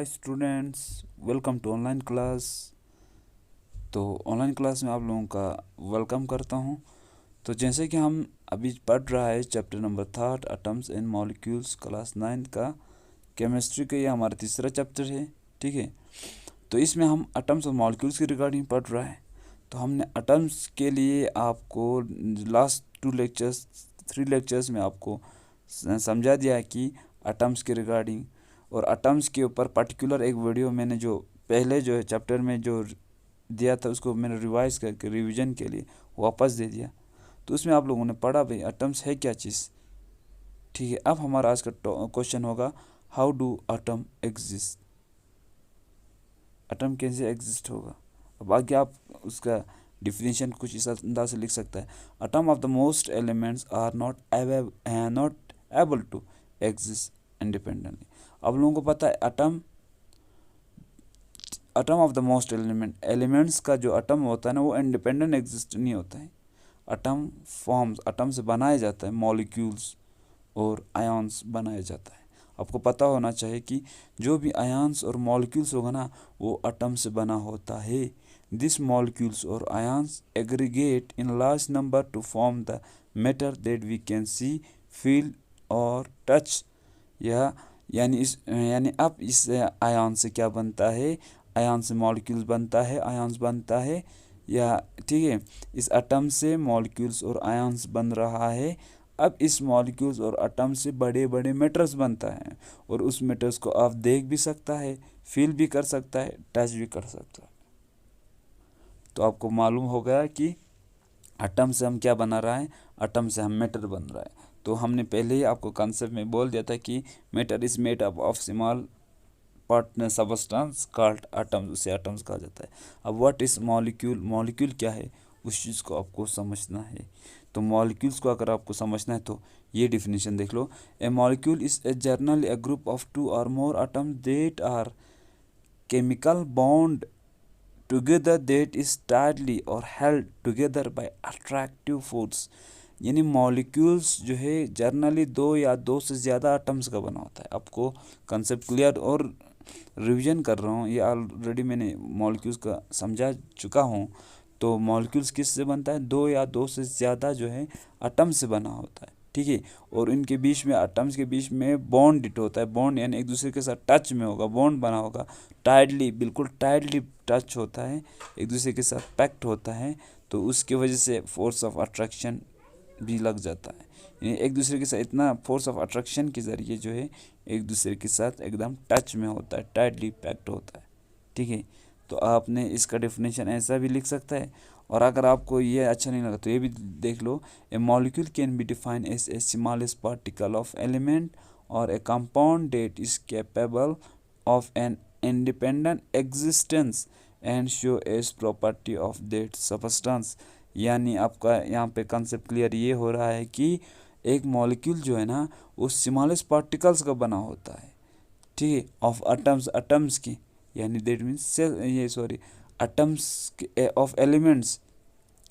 Hi students, welcome to online class. तो online class में आप लोगों का वेलकम करता हूं। तो जैसे कि हम अभी पढ़ रहा है chapter number 3 atoms and molecules class 9 का केमिस्ट्री का, ये हमारा तीसरा चैप्टर है। ठीक है, तो इसमें हम एटम्स और मॉलिक्यूल्स की रिगार्डिंग पढ़ रहा है। तो हमने एटम्स के लिए आपको लास्ट 3 लेक्चर्स में आपको समझा दिया है कि एटम्स के रिगार्डिंग, और एटम्स के ऊपर पर्टिकुलर एक वीडियो मैंने जो पहले जो है चैप्टर में जो दिया था उसको मैंने रिवाइज करके रिवीजन के लिए वापस दे दिया। तो उसमें आप लोगों ने पढ़ा भाई एटम्स है क्या चीज़। ठीक है, अब हमारा आज का क्वेश्चन होगा how do atom exist. Atom कैसे एग्जिस्ट होगा। अब आगे आप उसका डिफिनेशन कुछ इस अंदाज से लिख सकता है। Atom of the most elements are not able to exist independently. अब लोगों को पता है atom of the most elements का जो एटम होता है ना, वो इंडिपेंडेंट एग्जिस्ट नहीं होता है। एटम से बनाया जाता है, मॉलिक्यूल्स और आयन्स बनाया जाता है। आपको पता होना चाहिए कि जो भी आयन्स और मॉलिक्यूल्स होगा ना, वो एटम से बना होता है। दिस मॉलिक्यूल्स और ions aggregate in large number to form the matter that we can see, feel और टच। यानी अब इस आयन से क्या बनता है, आयन से मॉलिक्यूल्स बनता है, आयन्स बनता है। या ठीक है, इस एटम से मॉलिक्यूल्स और आयन्स बन रहा है। अब इस मॉलिक्यूल्स और एटम से बड़े बड़े मैटर्स बनता है, और उस मैटर्स को आप देख भी सकता है, फील भी कर सकता है, टच भी कर सकता है। तो आपको मालूम हो गया कि एटम से हम क्या बना रहा है, एटम से हम मैटर बन रहा है। तो हमने पहले ही आपको कॉन्सेप्ट में बोल दिया था कि matter is made up of small part substance called atoms, उसे एटम्स कहा जाता है। अब व्हाट इज मॉलिक्यूल, मॉलिक्यूल क्या है, उस चीज़ को आपको समझना है। तो मॉलिक्यूल्स को अगर आपको समझना है तो ये डिफिनेशन देख लो। A molecule is a generally a group of 2 or more atoms that are chemical bond together that is tightly or held together by attractive force. यानी मॉलिक्यूल्स जो है जर्नली 2 या 2 से ज़्यादा एटम्स का बना होता है। आपको कंसेप्ट क्लियर और रिवीजन कर रहा हूँ, ये ऑलरेडी मैंने मॉलिक्यूल्स का समझा चुका हूँ। तो मॉलिक्यूल्स किस से बनता है, 2 या 2 से ज़्यादा जो है एटम से बना होता है। ठीक है, और इनके बीच में, एटम्स के बीच में बॉन्ड डिट होता है। बॉन्ड यानी एक दूसरे के साथ टच में होगा, बॉन्ड बना होगा, टाइटली, बिल्कुल टाइटली टच होता है, एक दूसरे के साथ पैक्ट होता है। तो उसकी वजह से फोर्स ऑफ अट्रैक्शन भी लग जाता है। यानी एक दूसरे के साथ इतना फोर्स ऑफ अट्रैक्शन के ज़रिए जो है एक दूसरे के साथ एकदम टच में होता है, टाइटली पैक्ट होता है। ठीक है, तो आपने इसका डेफिनेशन ऐसा भी लिख सकता है। और अगर आपको ये अच्छा नहीं लगा तो ये भी देख लो। A molecule can be defined as a smallest particle of element or a compound that is capable of an independent existence and show as property of that substance. यानी आपका यहाँ पे कंसेप्ट क्लियर ये हो रहा है कि एक मॉलिक्यूल जो है ना, वो स्मॉलेस्ट पार्टिकल्स का बना होता है। ठीक है, ऑफ एटम्स की, यानी that means atoms of elements.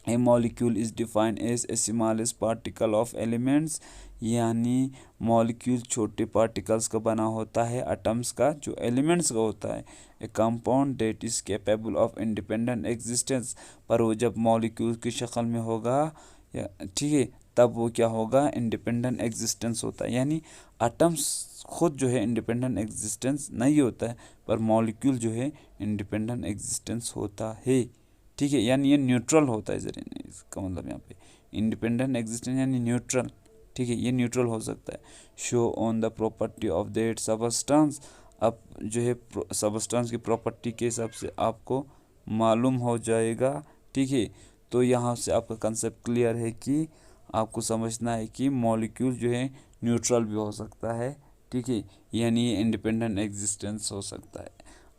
A molecule is defined as a smallest particle of elements. यानी मॉलिक्यूल छोटे पार्टिकल्स का बना होता है, एटम्स का जो एलिमेंट्स का होता है। A compound that is capable of independent existence. पर वो जब मॉलिक्यूल की शक्ल में होगा, या ठीक है, तब वो क्या होगा, इंडिपेंडेंट एग्जिस्टेंस होता है। यानी एटम्स खुद जो है इंडिपेंडेंट एग्जिस्टेंस नहीं होता है, पर मॉलिक्यूल जो है इंडिपेंडेंट एग्जिस्टेंस होता है। ठीक है, यानी ये न्यूट्रल होता है। जरिए इसका मतलब यहाँ पे इंडिपेंडेंट एग्जिस्टेंस यानी न्यूट्रल। ठीक है, ये न्यूट्रल हो सकता है। Show on the property of that substance. अब जो है सबस्टेंस की प्रॉपर्टी के हिसाब से आपको मालूम हो जाएगा। ठीक है, तो यहाँ से आपका कंसेप्ट क्लियर है कि आपको समझना है कि मॉलिक्यूल जो है न्यूट्रल भी हो सकता है। ठीक है, यानी ये इंडिपेंडेंट एग्जिस्टेंस हो सकता है।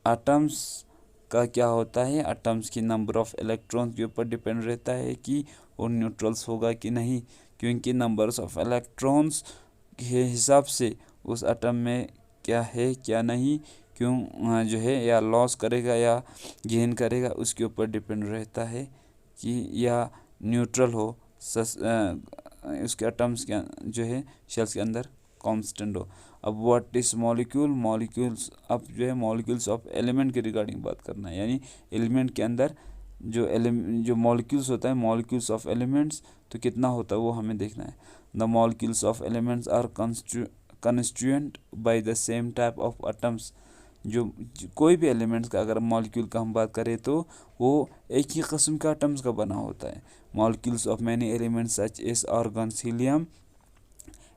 एटम्स का क्या होता है, एटम्स की नंबर ऑफ इलेक्ट्रॉन्स के ऊपर डिपेंड रहता है कि वो न्यूट्रल्स होगा कि नहीं, क्योंकि नंबर्स ऑफ इलेक्ट्रॉन्स के हिसाब से उस एटम में क्या है क्या नहीं, क्यों जो है या लॉस करेगा या गेन करेगा, उसके ऊपर डिपेंड रहता है कि या न्यूट्रल हो उसके एटम्स के जो है शेल्स के अंदर कांस्टेंट हो। अब व्हाट इज मॉलिक्यूल, मॉलिक्यूल्स, अब जो है मॉलिक्यूल्स ऑफ एलिमेंट के रिगार्डिंग बात करना है, यानी एलिमेंट के अंदर जो मॉलिक्यूल्स होता है, मॉलिक्यूल्स ऑफ एलिमेंट्स, तो कितना होता है वो हमें देखना है। The molecules of elements are constituent by the same type of atoms. कोई भी एलिमेंट्स का अगर मॉलिक्यूल का हम बात करें तो वो एक ही किस्म का एटम्स का बना होता है। Molecules of many elements such as argons helium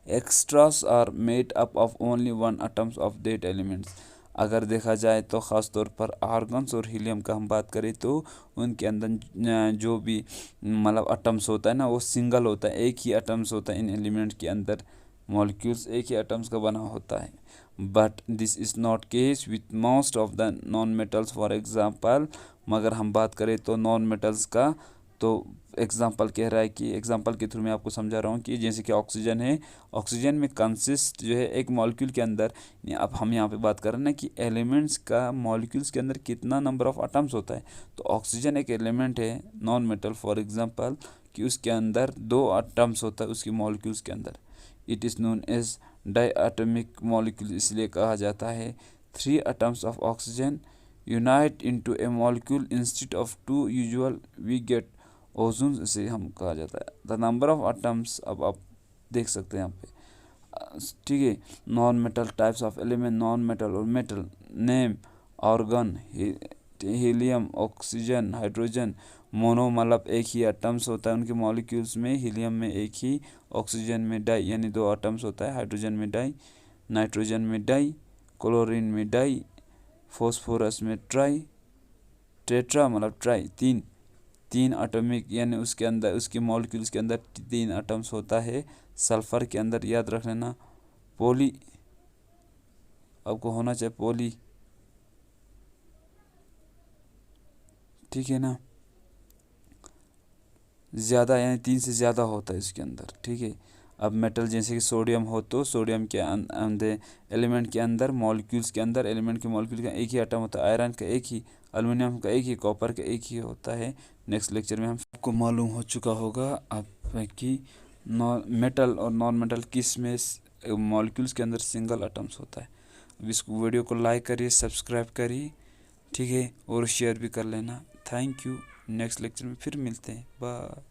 extras are made up of only one atoms of that elements. अगर देखा जाए तो ख़ास तौर पर आर्गन्स और हीलियम का हम बात करें तो उनके अंदर जो भी मतलब एटम्स होता है ना, वो सिंगल होता है, एक ही एटम्स होता है इन एलिमेंट के अंदर। मॉलिक्यूल्स एक ही एटम्स का बना होता है, but this is not case with most of the non metals. For example, मगर हम बात करें तो नॉन मेटल्स का, तो एग्जांपल कह रहा है कि एग्जांपल के थ्रू मैं आपको समझा रहा हूँ कि जैसे कि ऑक्सीजन है, ऑक्सीजन में कंसिस्ट जो है एक मॉलिक्यूल के अंदर, अब हम यहाँ पे बात कर रहे हैं ना कि एलिमेंट्स का मॉलिक्यूल्स के अंदर कितना नंबर ऑफ एटम्स होता है। तो ऑक्सीजन एक एलिमेंट है नॉन मेटल, फॉर एग्जांपल, कि उसके अंदर 2 एटम्स होता है उसकी मॉलिक्यूल्स के अंदर। It is known as diatomic molecule, इसलिए कहा जाता है 3 atoms of oxygen unite into a molecule instead of 2 usual we get ozone, इसे हम कहा जाता है। द नंबर ऑफ एटम्स, अब आप देख सकते हैं यहाँ पे, ठीक है। Non metal types of element, non metal और metal, neon, argon, helium, oxygen, hydrogen. Mono मतलब एक ही एटम्स होता है उनके मॉलिक्यूल्स में, हीलियम में एक ही, ऑक्सीजन में डाई यानी 2 एटम्स होता है, हाइड्रोजन में डाई, नाइट्रोजन में डाई, क्लोरीन में डाई, फॉस्फोरस में ट्राई, टेट्रा मतलब ट्राई, तीन एटॉमिक यानी उसके अंदर उसके मॉलिक्यूल्स के अंदर 3 एटम्स होता है। सल्फर के अंदर याद रख लेना पॉली, आपको होना चाहिए पॉली, ठीक है ना, ज़्यादा यानी 3 से ज़्यादा होता है इसके अंदर, ठीक है। अब मेटल जैसे कि सोडियम हो तो सोडियम के अंदर एलिमेंट के अंदर मॉलिक्यूल्स के अंदर एलिमेंट के मॉलिक्यूल का एक ही एटम होता है, आयरन का एक ही, एल्युमिनियम का एक ही, कॉपर का एक ही होता है। नेक्स्ट लेक्चर में हम आपको मालूम हो चुका होगा अब कि मेटल और नॉन मेटल किस में मॉलिक्यूल्स के अंदर सिंगल एटम्स होता है। अब इसको वीडियो को लाइक करिए, सब्सक्राइब करिए, ठीक है, और शेयर भी कर लेना। Thank you. नेक्स्ट लेक्चर में फिर मिलते हैं, बाय।